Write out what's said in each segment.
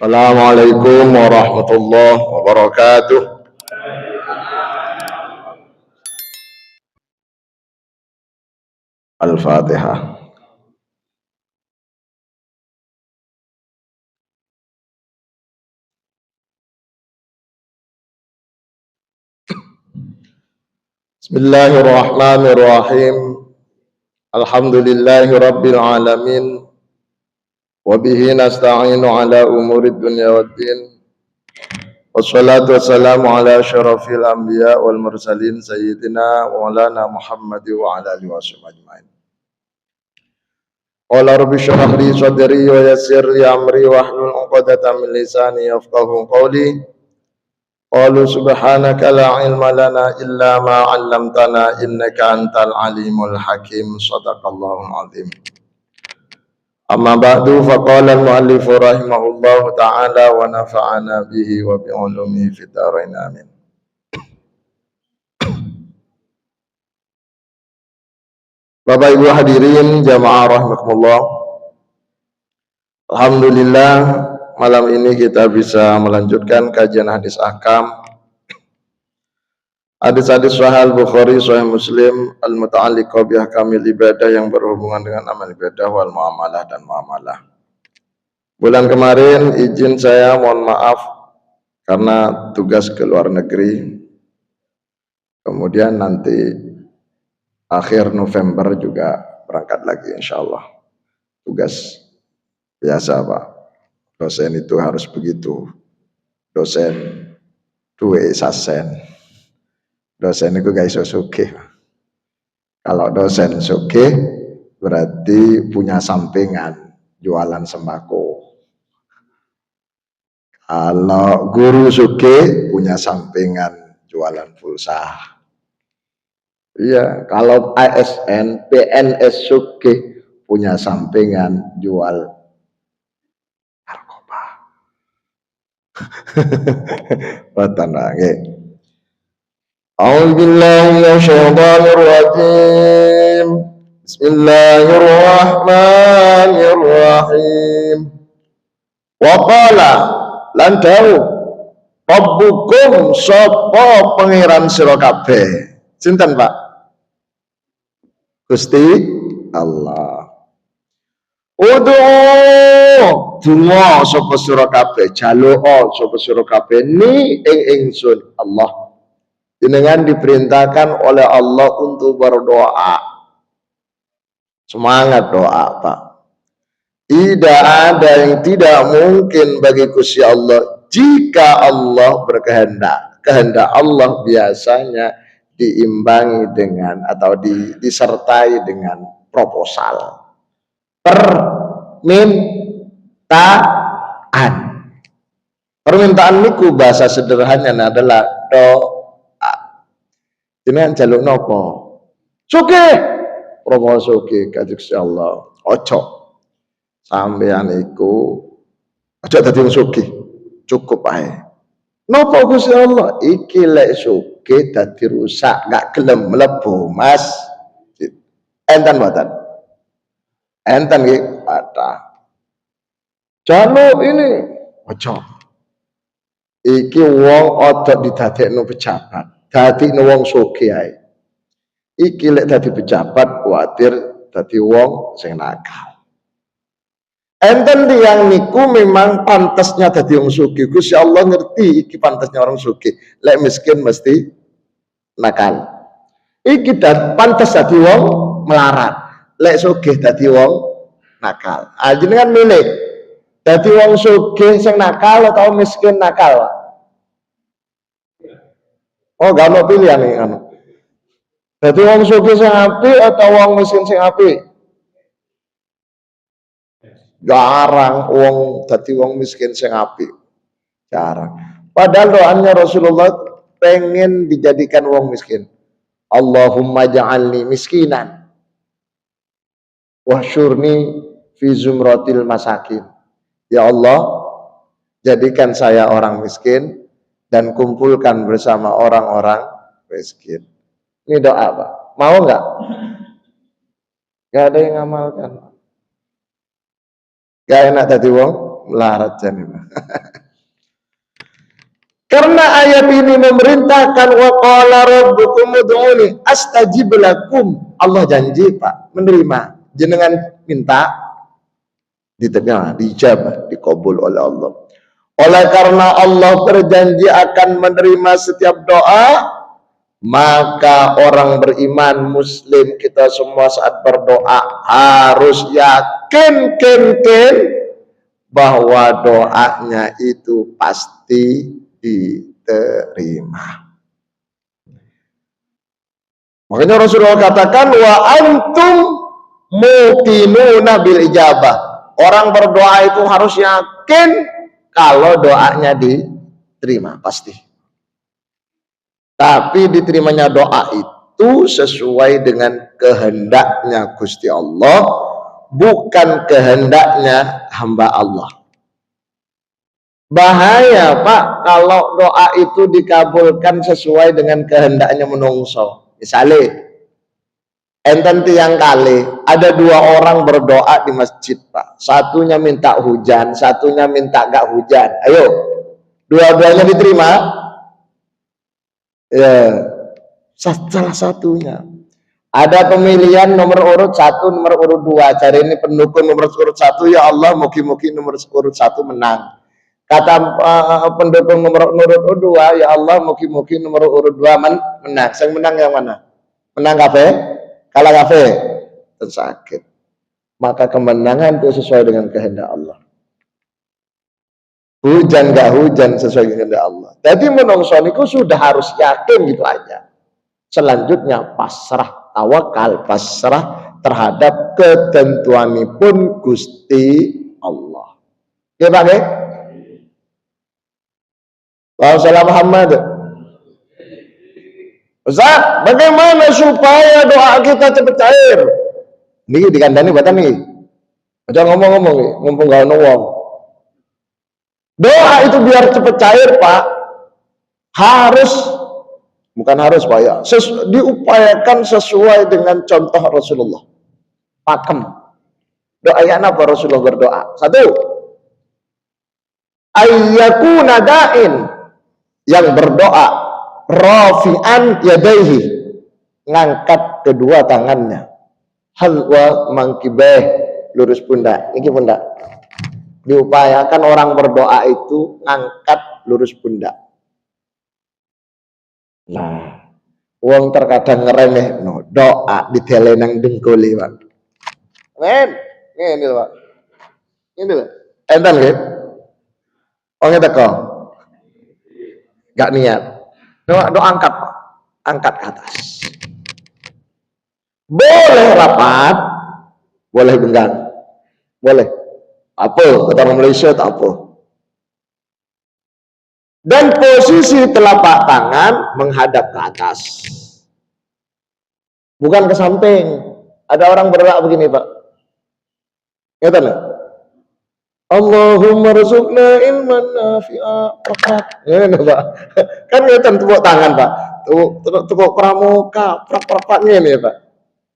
Assalamualaikum warahmatullahi wabarakatuh. Al-Fatihah. Bismillahirrahmanirrahim. Alhamdulillahi rabbil alamin. Wabihi nasta'inu ala umurid dunya waddin. Wassalatu wassalamu ala syarafil anbiya wal mursalin sayyidina wa maulana Muhammad wa ala alihi wasallam ajmain. Qala rabbi shrah li sadri wa yassir li amri wahlul 'uqdatam min lisani yafqahu qawli. Qalu subhanaka la ilma lana illa ma 'allamtana innaka antal alimul hakim. Shadaqallahul azim. Amma ba'du faqala al-mu'allif rahimahullahu ta'ala wa nafa'ana bihi wa bi 'ulumihi fid dharain amin. Bapak Ibu hadirin jamaah rahimakumullah. Alhamdulillah malam ini kita bisa melanjutkan kajian hadis ahkam. Hadis-hadis Sahih Bukhari, Sahih Muslim, al-muta'alliqah bi ahkamil ibadah yang berhubungan dengan amal ibadah wal muamalah dan muamalah. Bulan kemarin izin saya mohon maaf karena tugas ke luar negeri. Kemudian nanti akhir November juga berangkat lagi insyaallah. Tugas biasa Pak. Dosen itu harus begitu. Dosen duwe sasen. Dosen itu gak iso sugih. Kalau dosen sugih berarti punya sampingan jualan sembako. Kalau guru sugih punya sampingan jualan pulsa. Iya, kalau ASN, PNS sugih punya sampingan jual narkoba. Watan nggih. A'udzubillahi minasyaitonir rajim. Bismillahirrahmanirrahim. Wa qala lan dawuh Rabbukum sapa pangeran sira kabeh. Sinten Pak? Gusti Allah. Donga sapa sira kabeh, jaluk sapa sira kabeh ni ing ingsun Allah. Jenengan diperintahkan oleh Allah untuk berdoa. Semangat doa, Pak. Tidak ada yang tidak mungkin bagi Gusti Allah jika Allah berkehendak. Kehendak Allah biasanya diimbangi dengan atau disertai dengan proposal. Permintaan. Permintaan niku bahasa sederhananya adalah doa. Jenengan jaluk nopo? Sugih. Promo sugih kanjeng Allah. Ojo. Sampeyan iku aja dadi wong sugih. Cukup ae. Napa Gusti Allah? Iki lek sugih dadi rusak, gak gelem mlebu, Mas. Enten mboten? Enten nggih, ada. Jaluk ini. Ojo. Iki wong ojo didadekno pejabat. Dadi wong sugih ae. Iki lek dadi pejabat kuwatir dadi wong sing nakal. Enten tiyang niku memang pantasnya dadi wong sugih. Gusti Allah ngerti iki pantasnya orang sugih. Lek miskin mesti nakal. Iki pantas dadi wong melarat. Lek sugih dadi wong nakal. Jenengan milih dadi wong sugih sing nakal atau miskin nakal? Oh, gak mau pilihan nih kan. Dadi wong sugih sing apik atau wong miskin sing apik? Jarang wong dadi wong miskin sing apik. Jarang. Padahal doanya Rasulullah pengen dijadikan wong miskin. Allahumma ja'alni miskinan wahsyurni fi zumratil masakin. Ya Allah, jadikan saya orang miskin dan kumpulkan bersama orang-orang miskin. Ini doa Pak. Mau nggak? Gak ada yang ngamalkan. Gak enak tadi wong melarat jani. Karena ayat ini memerintahkan wa qala rabbukum ud'uni astajib lakum. Allah janji Pak menerima. Jenengan minta diterima, dijabah, dikabul oleh Allah. Oleh karena Allah berjanji akan menerima setiap doa, maka orang beriman muslim kita semua saat berdoa harus yakin bahwa doanya itu pasti diterima. Makanya Rasulullah katakan wa antum muqinuna bil ijabah. Orang berdoa itu harus yakin kalau doanya diterima pasti. Tapi diterimanya doa itu sesuai dengan kehendaknya Gusti Allah, bukan kehendaknya hamba Allah. Bahaya Pak kalau doa itu dikabulkan sesuai dengan kehendaknya menungso. Misalnya enten tiang kali ada dua orang berdoa di masjid Pak, satunya minta hujan, satunya minta gak hujan. Ayo, dua-duanya diterima? Ya, salah satunya. Ada pemilihan nomor urut 1, nomor urut 2. Cari ini pendukung nomor urut 1, ya Allah, mugi-mugi nomor urut 1 menang. Kata pendukung nomor urut 2, ya Allah, mugi-mugi nomor urut 2 menang. Yang menang yang mana? Menang kafe? Kalah kafe? Tersakit. Maka kemenangan itu sesuai dengan kehendak Allah. Hujan gak hujan sesuai dengan kehendak Allah. Jadi menungso niku sudah harus yakin gitu aja. Selanjutnya pasrah, tawakal, pasrah terhadap ketentuanipun Gusti Allah. Ya Pak, ya? Wassalamualaikum Muhammad. Ustaz, bagaimana supaya doa kita cepat cair? Niki dikandani batan nih. Aja ngomong-ngomong nih, ngumpul gak ono wong. Doa itu biar cepat cair, Pak. Bukan harus Pak ya. Diupayakan sesuai dengan contoh Rasulullah. Pakem. Doanya apa Rasulullah berdoa? 1. Ayyakuna da'in, yang berdoa rafi'an yadaihi, ngangkat kedua tangannya, halwa mangkibeh, lurus pundak. Ini pundak. Diupayakan orang berdoa itu ngangkat lurus pundak. Nah, wong terkadang ngeremeh no doa ditele nang dengkuli Pak. Men, ngene lho Pak. Ini lho. Enten nggih. Wong teko. Gak niat. Doa angkat, Pak. Angkat ke atas. Boleh rapat, boleh benggang. Boleh. Apa? Kata orang Malaysia tak apa. Dan posisi telapak tangan menghadap ke atas. Bukan ke samping. Ada orang berdoa begini, Pak. Ngerti enggak? Allahumma rzuqna ilman nafi'a. Ngene, Pak. Kan ngeten tepuk tangan, Pak. Tepuk pramuka, prak ngene ya, Pak.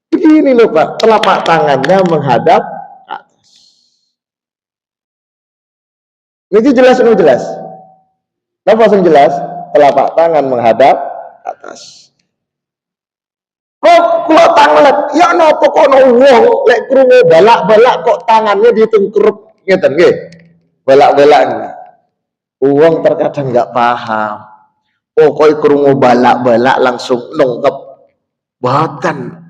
Begini loh, Pak. Telapak tangannya menghadap ke atas. Ini jelas atau jelas? Napa sing jelas? Telapak tangan menghadap ke atas. Kok kula tangan ya napa kok ono wong lek krungu balak-balak kok tangannya ditengkerup ngeten nggih. Balak-balak. Wong terkadang enggak paham. Pokoke krungu balak-balak langsung nongkep. Boten.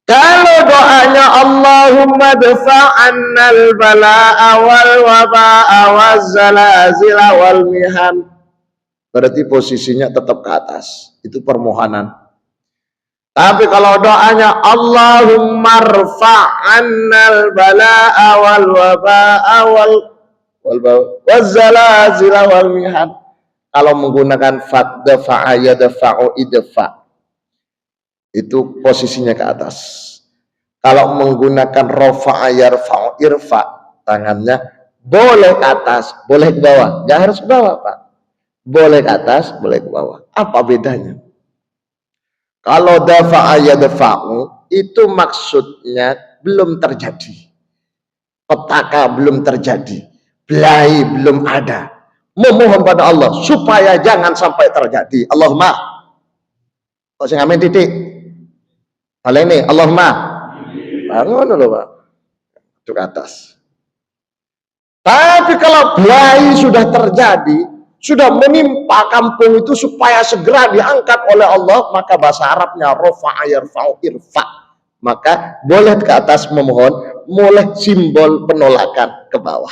Kalau doanya Allahumma dafa'annal bala'a wal waba'a waz zalazila wal mihan, berarti posisinya tetap ke atas. Itu permohonan. Tapi kalau doanya Allahumma rfa'annal bala'a wal waba'a waz zalazila wal mihan, kalau menggunakan fa'dafa'a yadfa'u idfa', itu posisinya ke atas. Kalau menggunakan rafa'a yarfa'u irfa', tangannya boleh ke atas, boleh ke bawah. Enggak harus ke bawah, Pak. Boleh ke atas, boleh ke bawah. Apa bedanya? Kalau dafa'a yadfa'u itu maksudnya belum terjadi. petaka belum terjadi, belahi belum ada, memohon pada Allah supaya jangan sampai terjadi. Allahumma, kok sing amin titik oleh ini Allahumma bangun loh Pak itu ke atas. Tapi kalau belahi sudah terjadi, sudah menimpa kampung itu supaya segera diangkat oleh Allah, maka bahasa Arabnya rafa'a yarfa'u irfa, maka boleh ke atas memohon, boleh simbol penolakan ke bawah.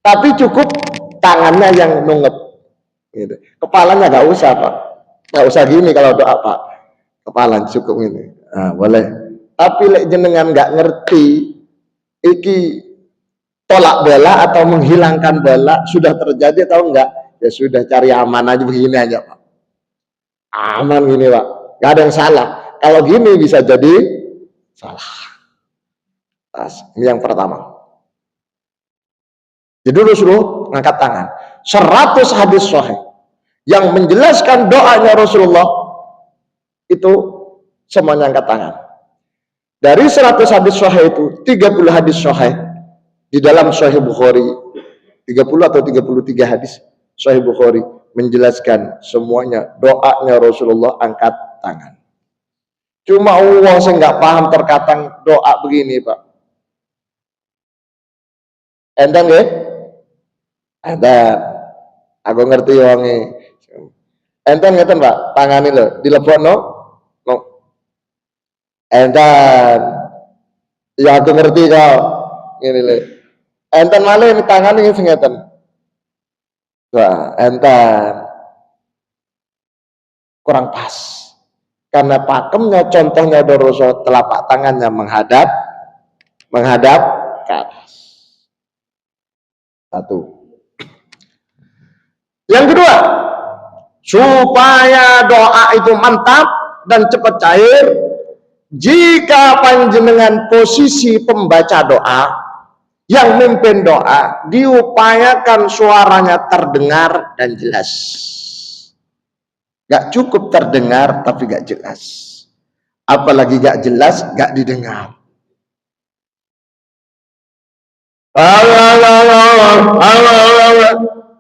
Tapi cukup tangannya yang nungep gitu. Kepalanya nggak usah Pak, nggak usah gini kalau doa Pak, kepala cukup ini, nah, boleh. Tapi lek jenengan nggak ngerti iki tolak bala atau menghilangkan bala sudah terjadi atau enggak, ya sudah cari aman aja, begini aja Pak, aman gini Pak, nggak ada yang salah. Kalau gini bisa jadi salah. Ini yang pertama. Jadi dulu suruh ngangkat tangan. 100 hadis sahih yang menjelaskan doanya Rasulullah itu semuanya angkat tangan. Dari 100 hadis sahih itu 30 hadis sahih di dalam Sahih Bukhari, 30 atau 33 hadis Sahih Bukhari menjelaskan semuanya doanya Rasulullah angkat tangan. Cuma Allah saya nggak paham terkadang doa begini Pak. Enten nggih? Enten. Aku ngerti wonge. Enten ngeten Pak, tangani lho dilebokno. No. Enten. Ya aku ngerti kok. Ngene lho. Enten malih tangani sing ngeten. Wah, enten. Kurang pas. Karena pakemnya contohnya Rasul telapak tangannya menghadap ke atas. Satu. Yang kedua, supaya doa itu mantap dan cepat cair, jika panjenengan posisi pembaca doa yang memimpin doa, diupayakan suaranya terdengar dan jelas. Gak cukup terdengar tapi gak jelas, apalagi gak jelas gak didengar.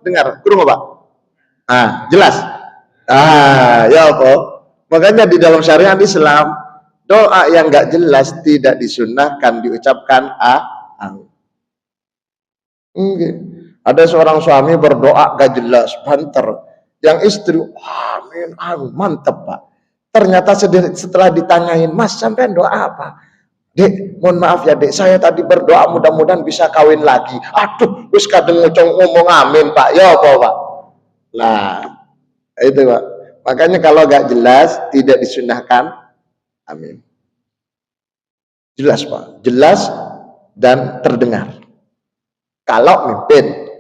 Dengar, kurung Pak? Jelas. Ya apa? Makanya di dalam syariat Islam doa yang gak jelas tidak disunnahkan diucapkan amin. Ada seorang suami berdoa gak jelas, banter. Yang istri, amin, mantep Pak. Ternyata setelah ditanyain, Mas sampai doa apa? Dek, mohon maaf ya Dek, saya tadi berdoa mudah-mudahan bisa kawin lagi. Aduh, wis kadang ngomong amin Pak. Ya apa Pak? Nah, itu Pak. Makanya kalau gak jelas tidak disunahkan amin. Jelas Pak, jelas dan terdengar. Kalau mimpin.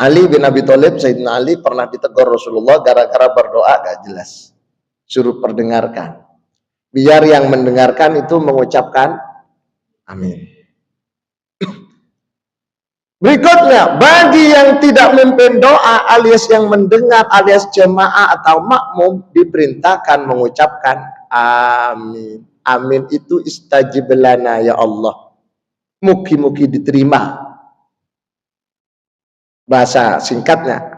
Ali bin Abi Thalib, Sayyidina Ali pernah ditegur Rasulullah gara-gara berdoa gak jelas. Suruh perdengarkan. Biar yang mendengarkan itu mengucapkan amin. Berikutnya, bagi yang tidak memimpin doa alias yang mendengar alias jemaah atau makmum diperintahkan mengucapkan amin. Amin itu istajib lana ya Allah. Mugi-mugi diterima. Bahasa singkatnya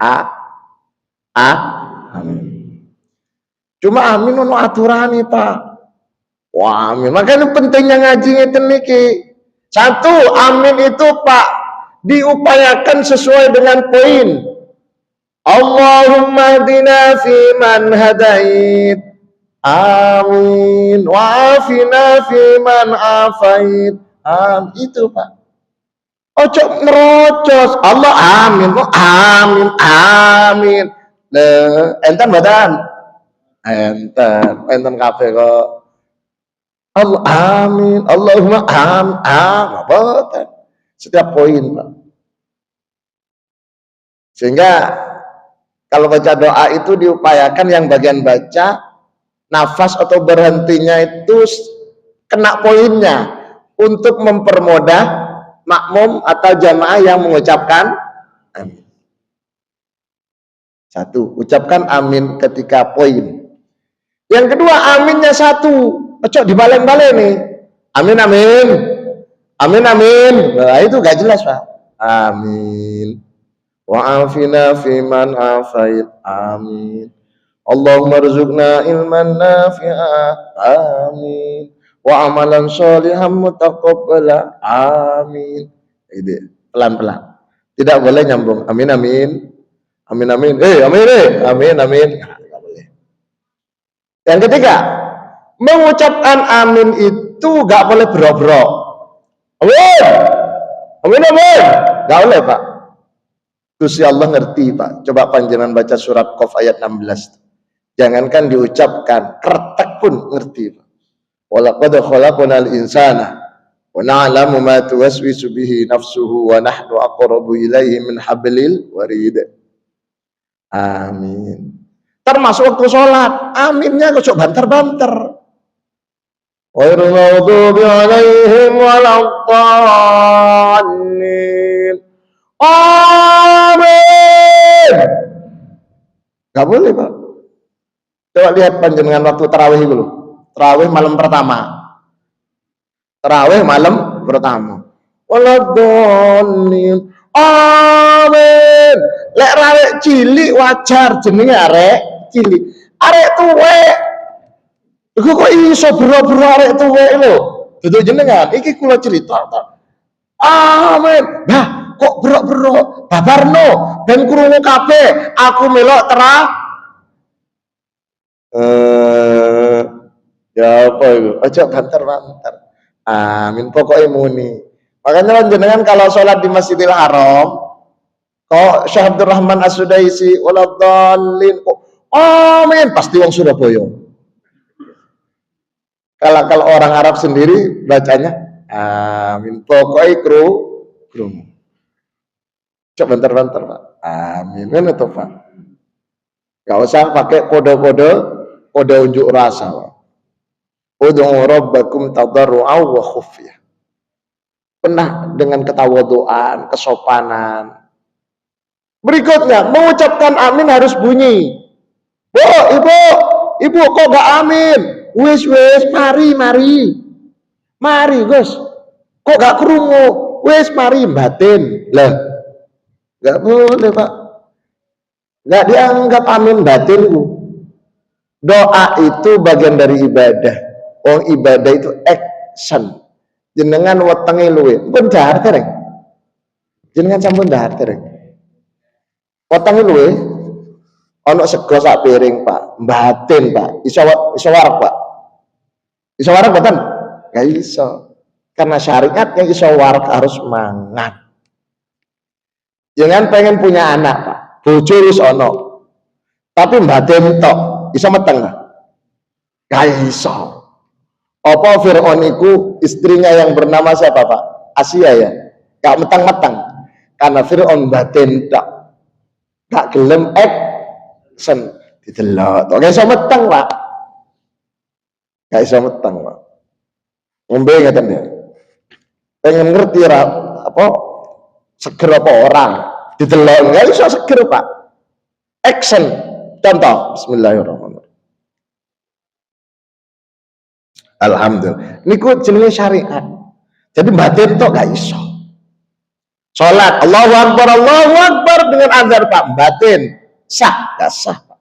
amin. Cuma amin ono aturane Pak. Wah, amin. Makanya pentingnya ngaji ngeten niki. Satu, amin itu Pak diupayakan sesuai dengan poin. Allahumma hdina fi man hadait. Amin. Wa afina fi man afait. Itu Pak. Ojo nerocos. Allah amin. Amin. Enten badan. Enten kabeh kok. Allah amin. Allahumma amin. Setiap poin Pak. Sehingga kalau baca doa itu diupayakan yang bagian baca nafas atau berhentinya itu kena poinnya untuk mempermudah makmum atau jamaah yang mengucapkan amin. Satu, ucapkan amin ketika poin. Yang kedua, aminnya satu, ojo dibalen-balen nih. Amin amin. Amin amin. Nah, itu gak jelas, Pak. Amin. Wa afina fiman afait. Amin. Allahumma rzuqna ilman nafi'a. Amin. Wa amalan sholihan mutaqabbala. Amin. Ini pelan-pelan. Tidak boleh nyambung. Amin amin. Amin amin. Amin Amin amin. Nah, tidak boleh. Yang ketiga, mengucapkan amin itu gak boleh bro-bro. Amin. Amin amin. Gak boleh, Pak. Gusti Allah ngerti, Pak. Coba panjenengan baca surat Qaf ayat 16. Jangankan diucapkan, kretek pun ngerti, Pak. Walaqad khalaqnal insana wa na'lamu ma tuwaswisu bihi nafsuhu wa nahnu aqrabu ilaihi min hablil warid. Amin. Termasuk waktu sholat, aminnya kok banter-banter. Ghairil maghdubi alaihim waladdallin. Amin. Gak boleh, Pak. Coba lihat panjenengan waktu tarawih dulu. Tarawih malam pertama. Tarawih malam pertama. Waladdallin. Amin. Lek rawek cilik wajar jenenge arek cilik. Arek tuwek. Iku kok iso boro-boro arek tuwek lho. Dudu jenengan iki kula cerita ta. Amin. Nah, kok boro-boro babarno ben krungu kabeh aku melok ya apa itu? Ojo banter-banter. Amin pokoknya muni. Makanya jenengan kalau sholat di Masjidil Haram, kok Syekh Abdul Rahman As-Sudaisi waladhdallin kok amin pasti wong Surabaya. Kalau orang Arab sendiri bacanya amin pokoknya kru. Coba banter-banter, Pak. Amin kan itu, Pak. Gak usah pakai kode unjuk rasa, Pak. Ud'u rabbakum tadarru'an wa khufyah. Pernah dengan ketawaduan, kesopanan. Berikutnya, mengucapkan amin harus bunyi. Bu, ibu kok gak amin? Wis, mari. Mari, Gus. Kok gak krungu? Wis, mari batin. Lah, gak boleh, Pak. Gak dianggap amin batin, Bu. Doa itu bagian dari ibadah. Oh, ibadah itu action. Jenengan wetenge luwe. Pun dahar tereng. Jenengan sampun dahar tereng. Wetenge luwe ana sego sak piring, Pak. Batin, Pak. Iso warak, Pak. Iso warak mboten? Gak iso. Karena syariatnya iso warak harus mangan. Jangan pengen punya anak, Pak. Bojo wis ana. Tapi batin tok, iso meteng, Pak. Gak iso. Apa Fir'aun itu istrinya yang bernama siapa, Pak? Asia ya. Gak metang-metang. Karena Fir'aun batin tak. Gak gelem action. Didelok. Gak iso metang, Pak. Gak iso metang, Pak. Ngombe ngeten ya. Pengen ngerti apa seger apa orang. Didelok gak iso seger, Pak. Action. Contoh, bismillahirrahmanirrahim. Alhamdulillah. Niku jenenge syariat. Jadi batin tok gak iso. Salat Allahu Akbar dengan azan, Pak. Batin sah, gak sah, Pak.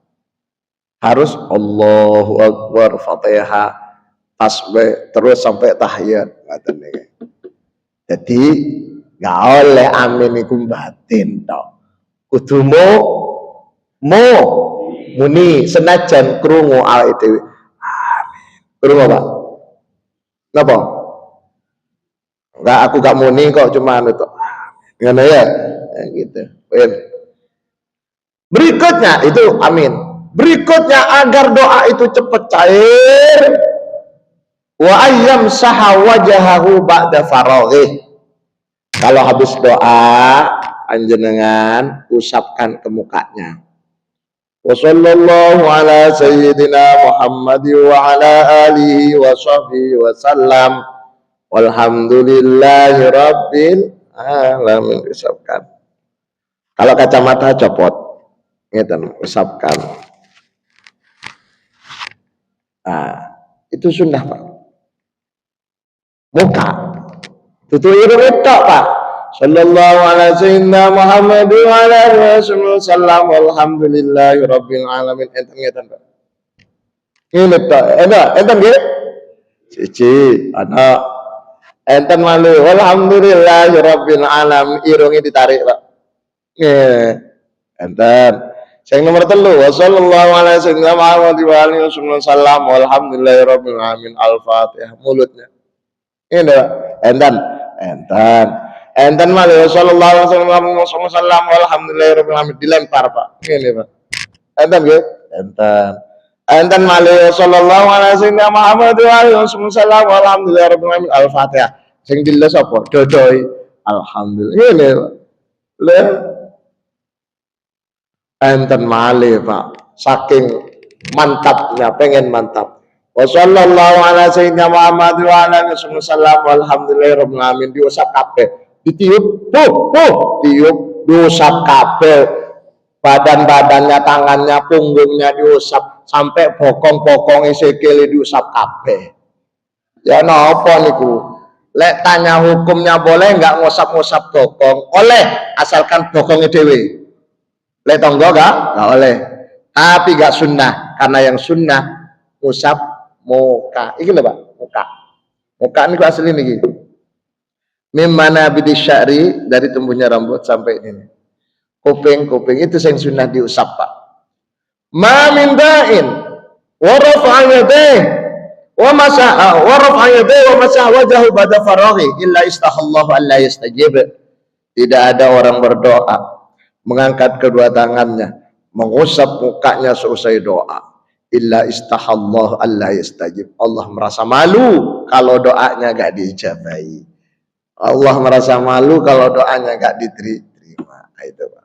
Harus Allahu Akbar, Fatihah, tasbih terus sampai tahiyat. Jadi gak oleh amin iku batin tok. Kudu muni senajan krungu awake dhewe. Amin. Krungu, Pak. Napa? Enggak, aku gak muni kok, cuma itu. Ngono ya? Gitu. Berikutnya itu amin. Berikutnya agar doa itu cepat cair. Wa ayyam saha wajahahu ba'da faraghih. Kalau habis doa, panjenengan usapkan ke mukanya. Wassallallahu ala sayyidina Muhammad wa ala alihi wa sahbihi wa sallam. Walhamdulillahi rabbil alamin. Usapkan. Kalau kacamata copot. Ngeten, usapkan. Nah, itu sunnah, Pak. muka. Tutu irung itu Pak. Sallallahu alaihi sayyidina Muhammad wa ala alihi wasallam walhamdulillahi rabbil alamin. Enten ngeten Pak. Ini tok. Enten nggih? Siji ana enten malu walhamdulillahi rabbil alamin irunge ditarik Pak. Nggih. Enten. Sing nomor 3 wasallallahu alaihi sayyidina Muhammad wa alihi wasallam walhamdulillahi rabbil alamin al-Fatihah mulutnya. Ini Pak. Enten malu sallallahu alaihi wasallam walhamdulillahi rabbil alamin dilempar Pak. Ini Pak. Enten nggih? Enten malu sallallahu alaihi wasallam Muhammad wa alihi wasallam walhamdulillahi rabbil alamin al-Fatihah. Sing diles apa? Dodoi alhamdulillah. Ini Pak. Lha enten malih Pak, saking mantapnya, pengen mantap. Wassallallahu ala sayyidina Muhammad wa ala alihi wasallam walhamdulillahi rabbil alamin diusap kabeh, ditiup, tiup, diusap kabeh, badan-badannya, tangannya, punggungnya diusap sampai bokong-bokong sikile diusap kabeh. Ya napa niku? Lek tanya hukumnya boleh nggak ngusap-ngusap bokong? Oleh, asalkan bokongnya dewe. Lek tonggo nggak oleh, tapi nggak sunnah, karena yang sunnah ngusap muka. Iki lho Pak, muka ini asli nih. Mimana bidis syari, dari tumbuhnya rambut sampai ini. Kuping itu yang sunnah diusap Pak. Ma min da'in wa rafa'a yadayhi wa masaha wajahu ba'da faraghi illa istahallahu an la yastajib. Tidak ada orang berdoa mengangkat kedua tangannya, mengusap mukanya seusai doa, illa istahallahu alla yastajib. Allah merasa malu kalau doanya gak diijabahi. Allah merasa malu kalau doanya gak diterima. Itu Pak.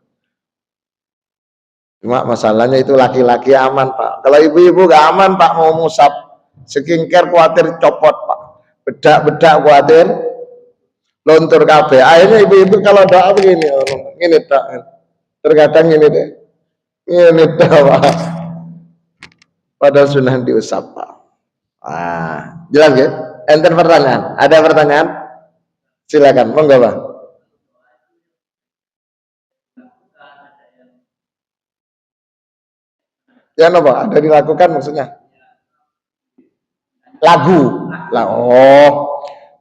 Cuma masalahnya itu laki-laki aman Pak. Kalau ibu-ibu gak aman Pak, mau musap skincare khawatir copot Pak, bedak khawatir lontur kabeh. Akhirnya ibu-ibu kalau doa begini, ini tak. Terkadang ini deh, ini Pak. Padahal sunnah diusap Pak. Jelas ya? Enten pertanyaan? Ada pertanyaan? Silakan, monggo Pak. Ya no Pak, ada dilakukan maksudnya? Lagu,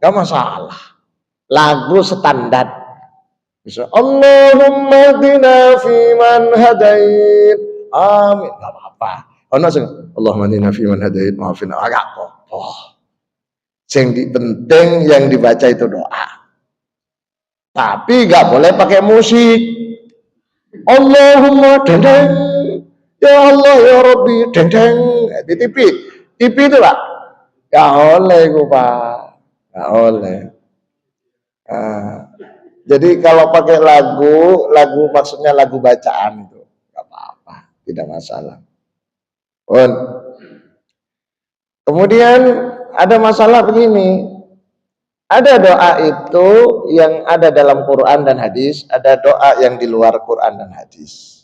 gak masalah. Lagu standar. Bisa Allahumma hdina fi man hadait. Amin. Enggak apa-apa. Ono sing Allahumma hdina fi man hadait, maafin agak apa-apa. Sing penting yang dibaca itu doa. Tapi enggak boleh pakai musik. Allahumma dendeng. Ya Allah ya Rabbi dendeng di TV. TV itu Pak. Enggak oleh gua Pak. Enggak oleh. Jadi kalau pakai lagu maksudnya lagu bacaan itu nggak apa-apa, tidak masalah. Kemudian ada masalah begini, ada doa itu yang ada dalam Quran dan hadis, ada doa yang di luar Quran dan hadis.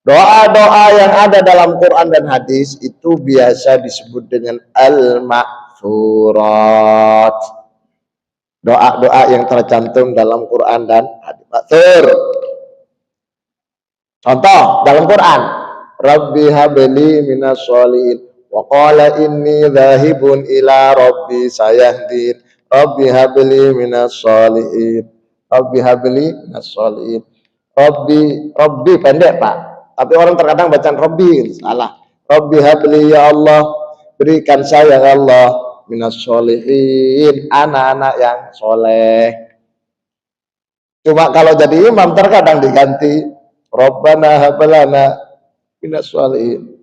Doa-doa yang ada dalam Quran dan hadis itu biasa disebut dengan al-ma'thurat. Doa-doa yang tercantum dalam Quran dan hadis. Contoh dalam Quran, Rabbi habli minas sholihin wa qala inni dhahibun ila rabbi sayahdin. Rabbi habli minas sholihin. Rabbi habli minas sholihin. Rabbi pendek Pak. Tapi orang terkadang bacaan Rabbi salah. Rabbi habli ya Allah, berikan saya ya Allah minas sholihin, anak-anak yang soleh. Cuma kalau jadi imam terkadang diganti Rabbana hablana minas sholihin.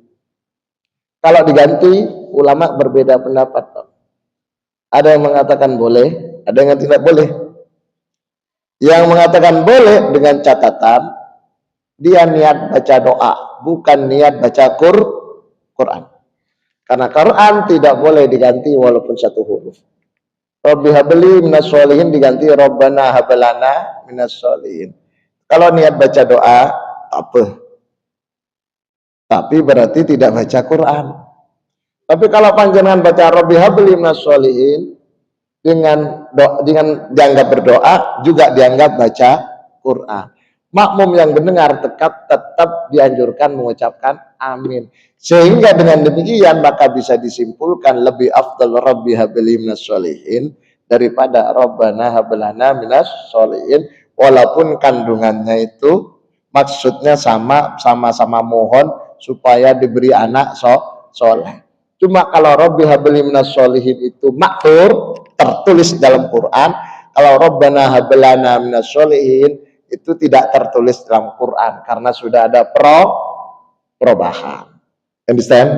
Kalau diganti, ulama berbeda pendapat. Ada yang mengatakan boleh, ada yang tidak boleh. Yang mengatakan boleh dengan catatan dia niat baca doa, bukan niat baca Quran. Karena Quran tidak boleh diganti walaupun satu huruf. Rabbi habli minas sholihin diganti Rabbana hablana minas sholihin. Kalau niat baca doa, apa? Tapi berarti tidak baca Quran. Tapi kalau panjenengan baca Rabbi habli minas sholihin, dengan dianggap berdoa juga dianggap baca Quran. Makmum yang mendengar tetap dianjurkan mengucapkan amin. Sehingga dengan demikian maka bisa disimpulkan lebih afdal Rabbi habli minas sholihin daripada Rabbana hablana minas sholihin, walaupun kandungannya itu maksudnya sama-sama mohon supaya diberi anak soleh. Cuma kalau Rabbi habli minas sholihin itu maktur tertulis dalam Quran, kalau Rabbana hablana minas sholihin itu tidak tertulis dalam Quran karena sudah ada perubahan. Understand?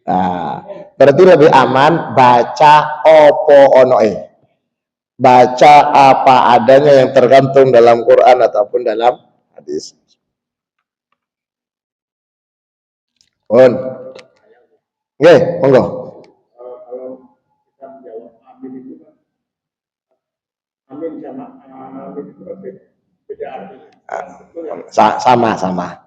Nah, berarti lebih aman baca opo onoe, baca apa adanya yang tergantung dalam Quran ataupun dalam hadis. Pun, oke, monggo. Kalau kita menjawab amin itu kan, amin sama amin itu kan beda artinya. Sama.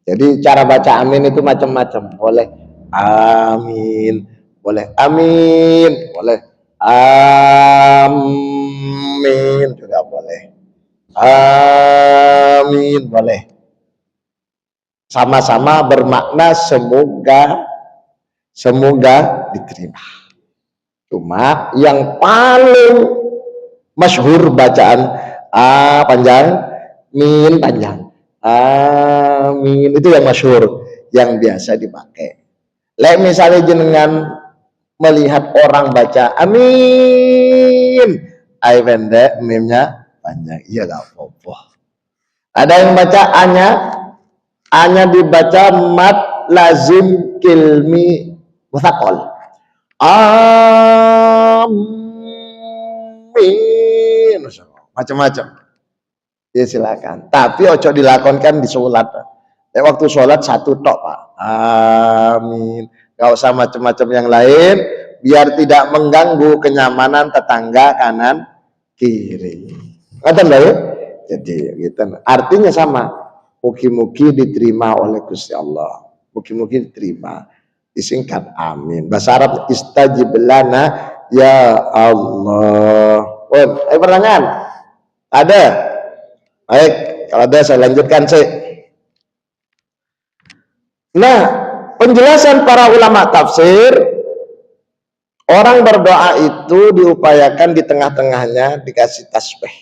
Jadi cara baca amin itu macam-macam. Boleh amin, boleh amin, boleh amin juga boleh. Amin boleh. Sama-sama bermakna semoga diterima. Cuma yang paling masyhur bacaan panjang, min panjang. Amin itu yang masyhur, yang biasa dipakai. Misalnya jenengan melihat orang baca amin, ai pendek, mimnya panjang, iya gak apa-apa. Ada yang baca hanya dibaca mat lazim kilmi muthaqal. Amin, macam-macam. Ya silakan. Tapi ojo dilakonkan di sholat. Waktu sholat satu tok Pak. Amin. Gak usah macam-macam yang lain, biar tidak mengganggu kenyamanan tetangga kanan kiri. Ngerti ya? Jadi gitu. Artinya sama. Mugi-mugi diterima oleh Gusti Allah. Mugi-mugi diterima. Disingkat amin. Bahasa Arab istajib lana ya Allah. Ayo pertanyaan. Ada? Baik, kalau ada saya lanjutkan sih. Nah, penjelasan para ulama tafsir, orang berdoa itu diupayakan di tengah-tengahnya dikasih tasbih.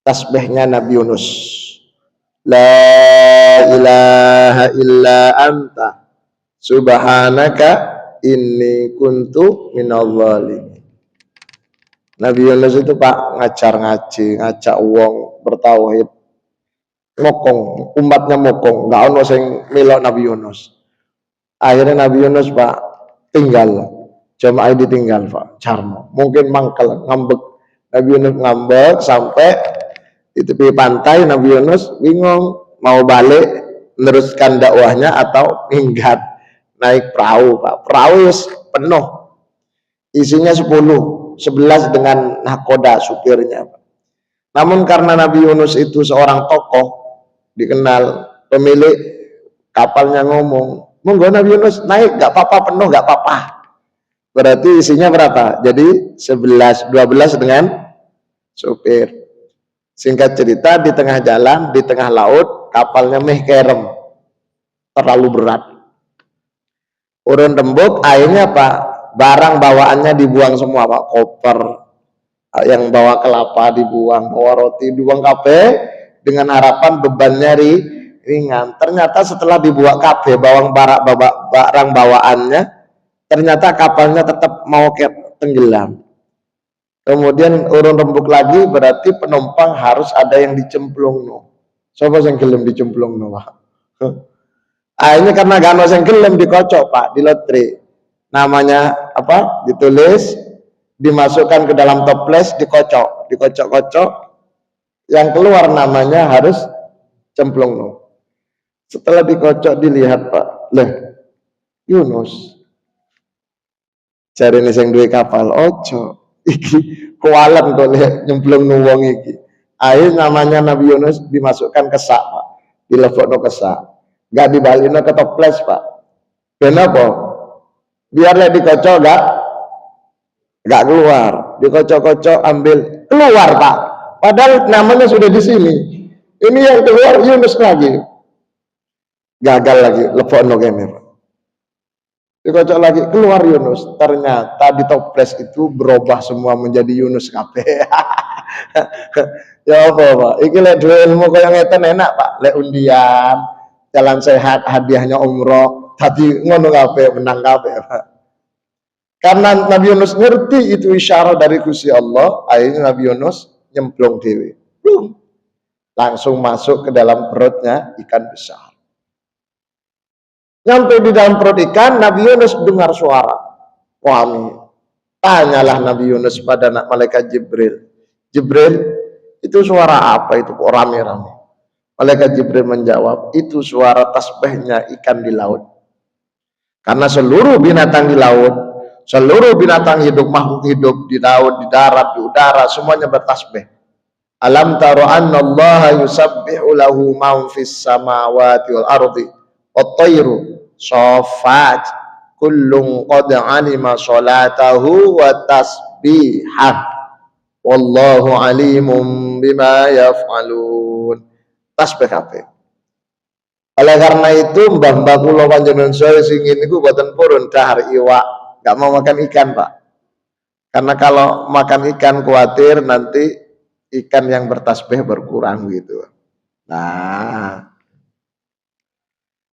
Tasbihnya Nabi Yunus. La ilaha illa anta subhanaka inni kuntu minadh dhalimin. Nabi Yunus itu Pak ngajar ngaji, ngajak wong bertauhid. Mokong, umatnya mokong, nggak ono sing melok Nabi Yunus. Akhirnya Nabi Yunus Pak tinggal, jamaah ditinggal Pak, carno. Mungkin mangkel, ngambek. Nabi Yunus ngambek sampai di tepi pantai. Nabi Yunus bingung mau balik meneruskan dakwahnya atau minggat naik perahu Pak. Perahu penuh, isinya 11 dengan nahkoda supirnya Pak. Namun karena Nabi Yunus itu seorang tokoh dikenal, pemilik kapalnya ngomong, monggo Nabi Yunus naik, gak apa-apa, penuh gak apa-apa. Berarti isinya berapa? Jadi 12 dengan supir. Singkat cerita, di tengah jalan, di tengah laut, kapalnya meh kerem, terlalu berat. Urun rembuk, akhirnya Pak, barang bawaannya dibuang semua Pak, koper, yang bawa kelapa dibuang, bawa roti dibuang kape, dengan harapan bebannya ringan. Ternyata setelah dibuat kafe barang bawaannya, ternyata kapalnya tetap mau tenggelam. Kemudian urun rembuk lagi, berarti penumpang harus ada yang dicemplung no. Siapa yang gelem dicemplung no Pak? Akhirnya karena gak ada yang gelem dikocok Pak, di lotre. Namanya apa? Ditulis, dimasukkan ke dalam toples, dikocok-kocok. Yang keluar namanya harus cemplung no. Setelah dikocok dilihat Pak, Yunus cari nih yang duwe kapal ojo iki kualan kok nyemplung no wong iki. Akhir namanya Nabi Yunus dimasukkan ke sak Pak, dilebokno ke sak, gak dibalino ke toples Pak. Kenapa? Biar dikocok gak keluar, dikocok-kocok, ambil, keluar Pak. Padahal namanya sudah di sini. Ini yang keluar Yunus lagi. Gagal lagi, lepon kene. Dikocok lagi, keluar Yunus. Ternyata di toples itu berubah semua menjadi Yunus kabeh. Ya apa Pak? Iki lek duwe ilmu kaya ngeten enak Pak. Lek undian, jalan sehat, hadiahnya umroh, tadi ngono kabeh, menang kabeh Pak. Karena Nabi Yunus ngerti itu isyarat dari Gusti Allah, akhirnya Nabi Yunus nyemplung dewe. Langsung masuk ke dalam perutnya ikan besar. Nyampe di dalam perut ikan, Nabi Yunus dengar suara. Wami. Tanyalah Nabi Yunus pada malaikat Jibril. Jibril, itu suara apa itu kok rame-rame? Malaikat Jibril menjawab, itu suara tasbihnya ikan di laut. Karena seluruh binatang di laut, seluruh binatang hidup, makhluk hidup di laut, di darat, di udara, semuanya bertasbih. Alam taro anna Allah yusabbihu lahu man fis samawati wal ardi wat-tayru saffat kullun qad alima salatahu wa tasbihah wallahu alimun bima yaf'alun. Tasbih kabeh. Oleh karena itu mbah-mbah kula panjenengan saya sing niku boten purun dahar iwak, enggak mau makan ikan, Pak. Karena kalau makan ikan khawatir nanti ikan yang bertasbih berkurang gitu. Nah,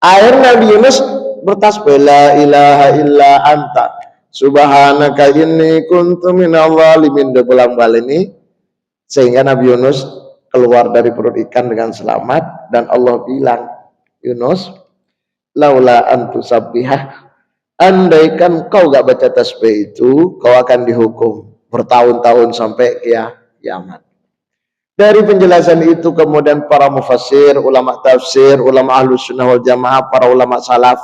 akhirnya Nabi Yunus bertasbih la ilaha illa anta subhanaka inni kuntu minadh dhalimin ini sehingga Nabi Yunus keluar dari perut ikan dengan selamat dan Allah bilang, Yunus, laula antu sabbihah, andaikan kau gak baca tasbih itu, kau akan dihukum bertahun-tahun sampai kiamat. Dari penjelasan itu kemudian para mufassir, ulama tafsir, ulama ahlus sunnah wal jamaah, para ulama salaf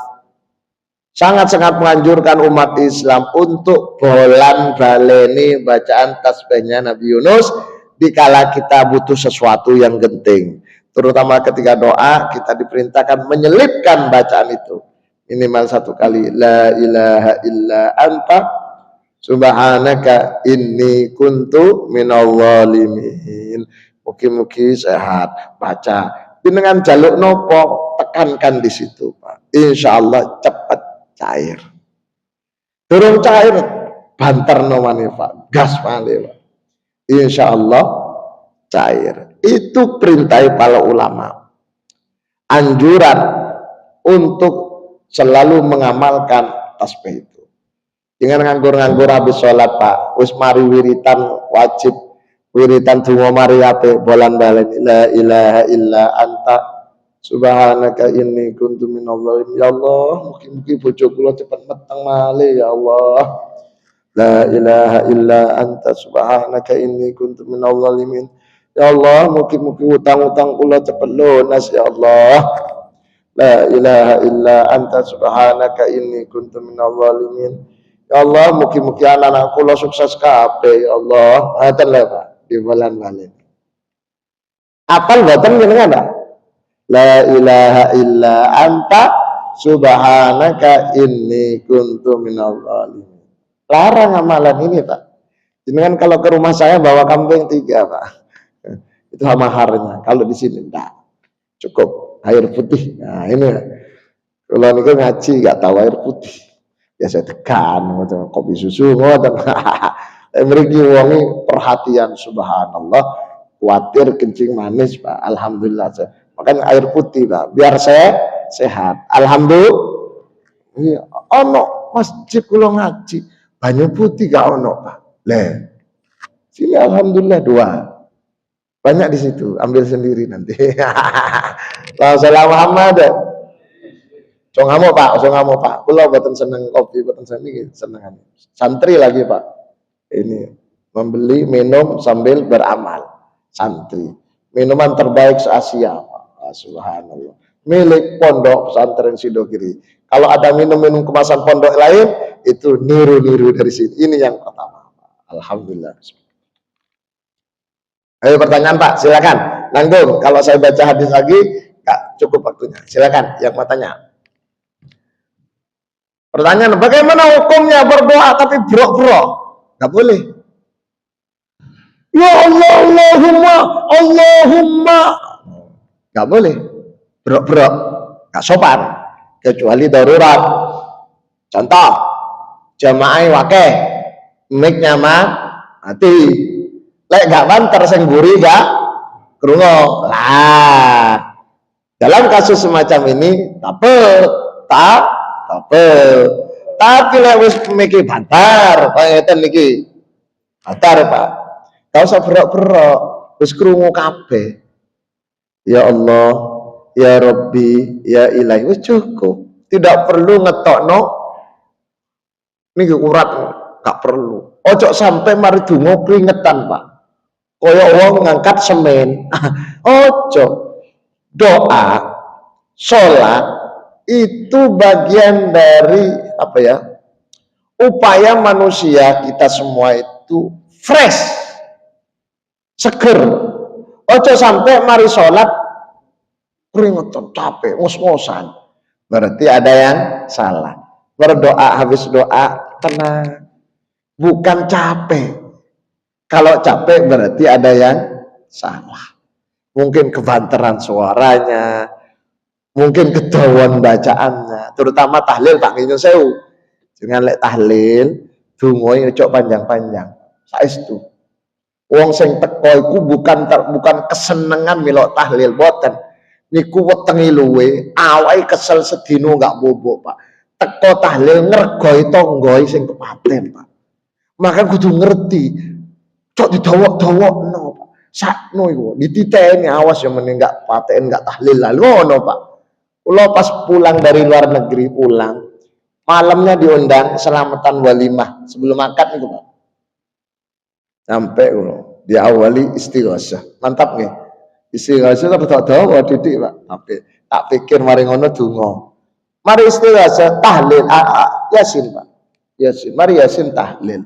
sangat-sangat menganjurkan umat Islam untuk bolan baleni bacaan tasbihnya Nabi Yunus dikala kita butuh sesuatu yang genting. Terutama ketika doa kita diperintahkan menyelipkan bacaan itu minimal satu kali, la ilaha illa anta subhanaka inni kuntu minadh dhalimin. Mugi-mugi sehat baca dengan jaluk nopo, tekankan di situ Pak, insya Allah cepat cair. Turun cair banter nomane Pak, gas malih Pak, insya Allah cair. Itu perintah para ulama, anjuran untuk selalu mengamalkan tasbih itu. Jangan nganggur-nganggur habis sholat Pak, wis mari wiritan wajib, wiritan donga mari ape bolan balen la ilaha illa anta subhanaka inni kuntu minadh dhalimin. Ya Allah, mugi-mugi bojo kula cepet meteng malih ya Allah. La ilaha illa anta subhanaka inni kuntu minadh dhalimin. Ya Allah, mugi-mugi utang-utang kula cepet lunas ya Allah. La ilaha illa anta subhanaka inni kuntu minadh dhalimin. Ya Allah, mugi-mugi anak-anak kula sukses kabeh ya Allah. Ngoten lho Pak, di bulan-bulan. Apal mboten jenengan Pak? La ilaha illa anta subhanaka inni kuntu minadh dhalimin. Larang amalan ini Pak. Jenengan kalau ke rumah saya bawa kambing 3 Pak. Itu maharnya. Kalau di sini enggak. Cukup air putih. Nah, ini kalau niku ngaji enggak tahu air putih. Ya saya tekan ngoten kopi susu ngoten. Mriki wongi perhatian subhanallah, kuatir kencing manis Pak. Alhamdulillah. Makanya air putih Pak, biar saya sehat. Alhamdulillah. Iya, ono masjid kula ngaji, banyu putih gak ono Pak. Sini alhamdulillah 2. Banyak di situ, ambil sendiri nanti. Assalamualaikum Muhammad. So ngamuk Pak. Kula boten seneng kopi, boten seneng santri lagi Pak. Ini membeli minum sambil beramal. Santri. Minuman terbaik se-Asia Pak. Subhanallah. Milik pondok pesantren Sidogiri. Kalau ada minum-minum kemasan pondok lain, itu niru-niru dari sini. Ini yang pertama. Alhamdulillah. Ayo pertanyaan Pak, silakan. Nanggung. Kalau saya baca hadis lagi, nggak cukup waktunya. Silakan yang mau tanya. Pertanyaan, bagaimana hukumnya berdoa tapi brok-brok? Nggak boleh. Ya Allah, Allahumma, Allahumma. Nggak boleh. Brok-brok. Nggak sopan. Kecuali darurat. Contoh, jamaah wakeh, mic-nya mati. Lek gak banter sing mburi gak krungu. Lah, dalam kasus semacam ini tape. Tapi lek wis mikir bantar, kaya ngeten niki. Bantar, Pak. Gak usah berok-berok, wis krungu kabeh. Ya Allah, ya Rabbi, ya Ilahi, wis cukup. Tidak perlu ngetokno niki urat, gak perlu. Ojo sampai mari donga keringetan, Pak. Kaya wong ngangkat semen. Ojo. Doa, sholat itu bagian dari apa ya? Upaya manusia kita semua itu fresh, seger. Ojo sampai mari sholat keringetan, capek, ngos-ngosan. Berarti ada yang salah. Berdoa habis doa tenang, bukan capek. Kalau capek berarti ada yang salah. Mungkin kebanteran suaranya, mungkin kedawan bacaannya, terutama tahlil Pak Nginyo Sewu. Jangan lek tahlil, donga cok panjang-panjang. Saestu. Wong sing teko iku bukan kesenengan milok tahlil, boten. Niku wetengi luwe, awake kesel sedino enggak bobok, Pak. Teko tahlil ngergoi tonggoe sing kepaten, Pak. Maka kudu ngerti. Cok didawok-dawokno, Pak. Sakno iku dititeni, awas yang mending enggak paten enggak tahlil lalu ngono, Pak. Kula pas pulang dari luar negeri malamnya diundang selamatan walimah sebelum akad niku, Pak. Sampai kula diawali istighosah. Mantap nggih. Istighosah tak dawa didik, Pak. Tapi tak pikir mari ngono donga. Mari istighosah tahlil Yasin, Pak. Yasin. Mari Yasin tahlil.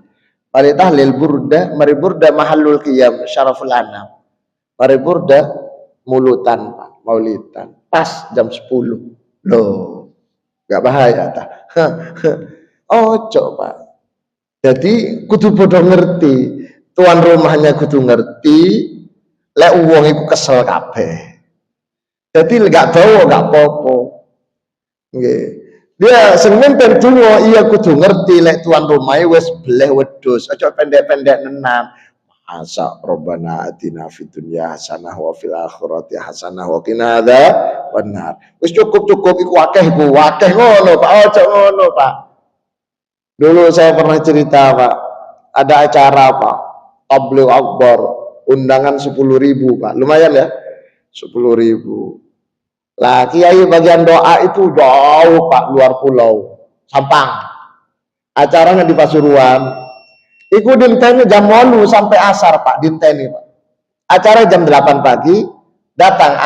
Mari tahlil burda, mari burda mahallul qiyam syaraful anam. Mari burda mulutan, Pak, maulidan. Pas jam 10. Loh, enggak bahaya ta? Ojo, Pak. Jadi kudu padha ngerti. Tuan rumahnya kudu ngerti, lek wong iku kesel kabeh. Jadi gak dawa gak apa-apa. Nggih. Dia sing mimpin donga iya kudu ngerti lek tuan rumah wis bleh wedhus, aja pendek-pendek nenam. Asa Rabbana atina fid dunya hasanah wa fil akhirati hasanah wa qina adzabannar. Wis cukup iku akeh ngono, Pak. Aja ngono, Pak. Dulu saya pernah cerita, Pak. Ada acara, Pak. Tabligh akbar, undangan 10.000, Pak. Lumayan ya. 10.000. Lah kiai bagian doa itu jauh, Pak, luar pulau, Sampang. Acaranya di Pasuruan. Iku dinteni jam 8 sampai asar, Pak, dinteni, Pak. Acara jam 8 pagi, datang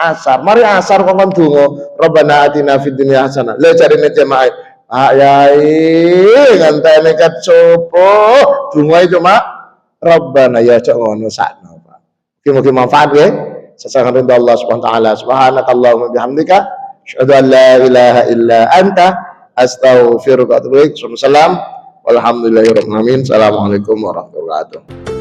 asar. Mari asar kongkon donga, Rabbana atina fid dunya hasanah. Lha jarine jemaah, Pak Yai ngenteni ket subuh, donga cuma Rabbana ya cok ngono sakno, Pak. Mugi-mugi manfaat nggih. Sesakan Allah Subhanahu wa taala. Subhanakallahumma bihamdika asyhadu an la ilaha illa anta astaghfiruka wa atubu ilaik. Walhamdulillahirabbil alamin. Assalamualaikum warahmatullahi wabarakatuh.